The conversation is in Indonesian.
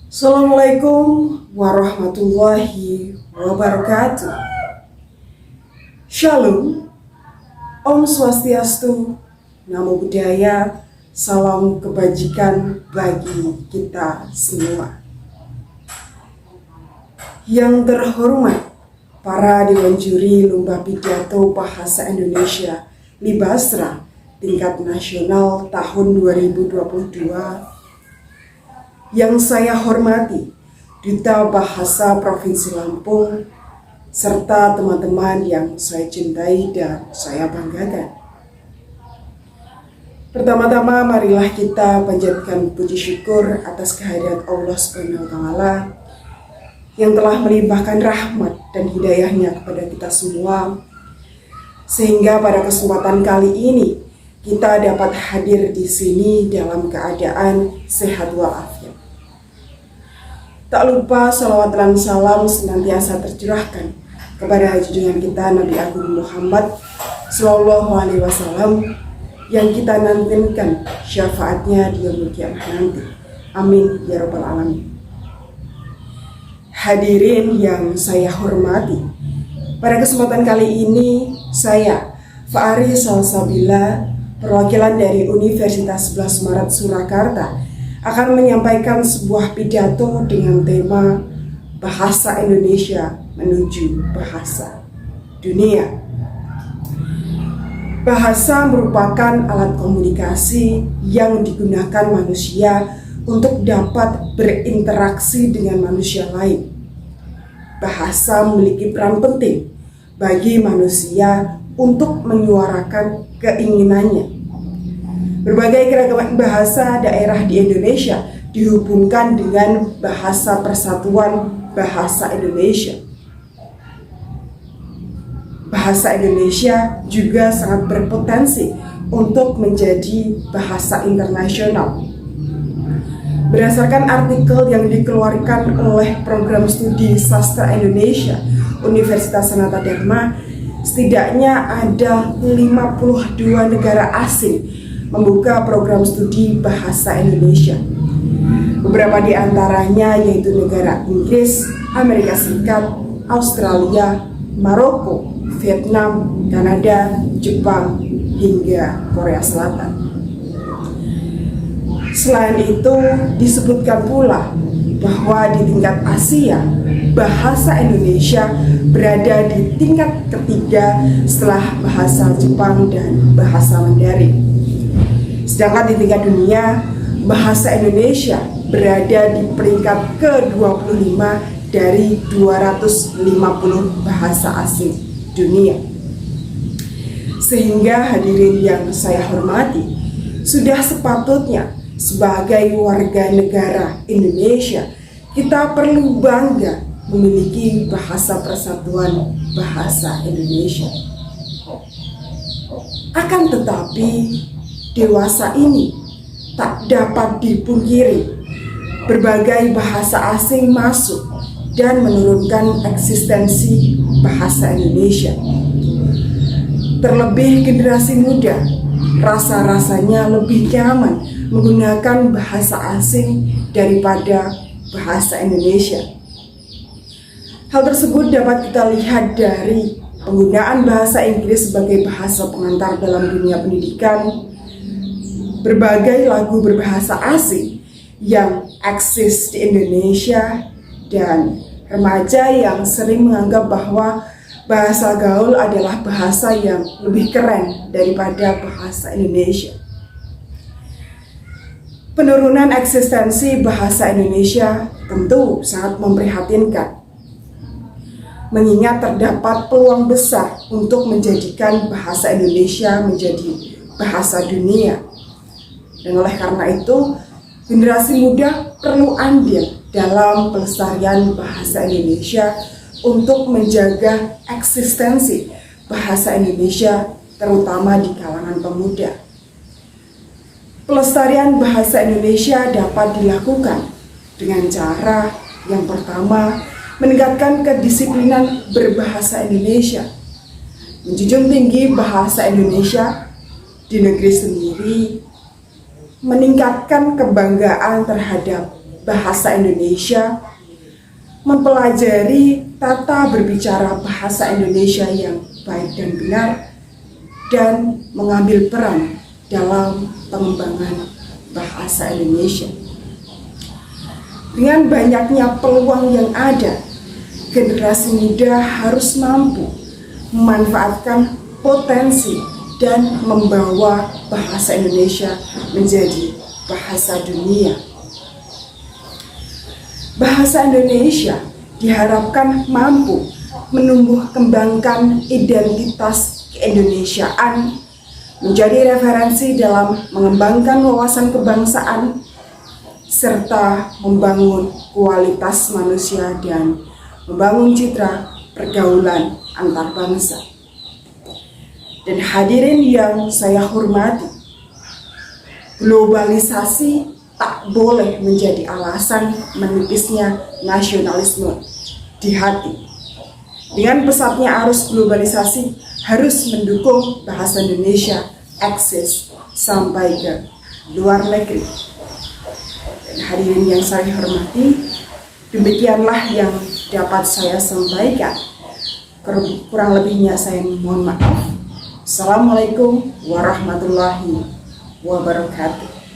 Assalamualaikum warahmatullahi wabarakatuh. Shalom, Om Swastiastu, Namo Buddhaya, salam kebajikan bagi kita semua. Yang terhormat para Dewan Juri Lomba Pidato Bahasa Indonesia Libastra tingkat nasional tahun 2022, yang saya hormati Duta Bahasa Provinsi Lampung, serta teman-teman yang saya cintai dan saya banggakan. Pertama-tama marilah kita panjatkan puji syukur atas kehadirat Allah SWT yang telah melimpahkan rahmat dan hidayahnya kepada kita semua, sehingga pada kesempatan kali ini kita dapat hadir di sini dalam keadaan sehat walafiat. Tak lupa salawat dan salam senantiasa tercurahkan kepada junjungan kita Nabi Agung Muhammad Sallallahu Alaihi Wasallam yang kita nantikan syafaatnya di yaumul qiyamah nanti. Amin ya rabbal alamin. Hadirin yang saya hormati, pada kesempatan kali ini saya Fa'ari Salsabila, perwakilan dari Universitas 11 Maret Surakarta, akan menyampaikan sebuah pidato dengan tema Bahasa Indonesia menuju Bahasa Dunia. Bahasa merupakan alat komunikasi yang digunakan manusia untuk dapat berinteraksi dengan manusia lain. Bahasa memiliki peran penting bagi manusia untuk menyuarakan keinginannya. Berbagai keragaman bahasa daerah di Indonesia dihubungkan dengan Bahasa Persatuan Bahasa Indonesia. Bahasa Indonesia juga sangat berpotensi untuk menjadi bahasa internasional. Berdasarkan artikel yang dikeluarkan oleh Program Studi Sastra Indonesia Universitas Sanata Dharma, setidaknya ada 52 negara asing membuka program studi bahasa Indonesia. Beberapa di antaranya yaitu negara Inggris, Amerika Serikat, Australia, Maroko, Vietnam, Kanada, Jepang, hingga Korea Selatan. Selain itu, disebutkan pula bahwa di tingkat Asia, bahasa Indonesia berada di tingkat ketiga setelah bahasa Jepang dan bahasa Mandarin. Sedangkan di tingkat dunia, bahasa Indonesia berada di peringkat ke-25 dari 250 bahasa asing dunia. Sehingga hadirin yang saya hormati, sudah sepatutnya sebagai warga negara Indonesia, kita perlu bangga memiliki bahasa persatuan bahasa Indonesia. Akan tetapi, dewasa ini tak dapat dipungkiri, berbagai bahasa asing masuk dan menurunkan eksistensi bahasa Indonesia. Terlebih generasi muda, rasa-rasanya lebih nyaman menggunakan bahasa asing daripada bahasa Indonesia. Hal tersebut dapat kita lihat dari penggunaan bahasa Inggris sebagai bahasa pengantar dalam dunia pendidikan, berbagai lagu berbahasa asing yang eksis di Indonesia, dan remaja yang sering menganggap bahwa bahasa gaul adalah bahasa yang lebih keren daripada bahasa Indonesia. Penurunan eksistensi bahasa Indonesia tentu sangat memprihatinkan, mengingat terdapat peluang besar untuk menjadikan bahasa Indonesia menjadi bahasa dunia. Dan oleh karena itu, generasi muda perlu andil dalam pelestarian bahasa Indonesia untuk menjaga eksistensi bahasa Indonesia, terutama di kalangan pemuda. Pelestarian bahasa Indonesia dapat dilakukan dengan cara yang pertama, meningkatkan kedisiplinan berbahasa Indonesia, menjunjung tinggi bahasa Indonesia di negeri sendiri, meningkatkan kebanggaan terhadap bahasa Indonesia, mempelajari tata berbicara bahasa Indonesia yang baik dan benar, dan mengambil peran dalam pengembangan bahasa Indonesia. Dengan banyaknya peluang yang ada, generasi muda harus mampu memanfaatkan potensi dan membawa bahasa Indonesia menjadi bahasa dunia. Bahasa Indonesia diharapkan mampu menumbuh kembangkan identitas keindonesiaan, menjadi referensi dalam mengembangkan wawasan kebangsaan, serta membangun kualitas manusia dan membangun citra pergaulan antar bangsa. Dan hadirin yang saya hormati, globalisasi tak boleh menjadi alasan menipisnya nasionalisme di hati. Dengan pesatnya arus globalisasi harus mendukung bahasa Indonesia eksis sampai ke luar negeri. Hadirin yang saya hormati, demikianlah yang dapat saya sampaikan. Kurang lebihnya saya mohon maaf. Assalamualaikum warahmatullahi wabarakatuh.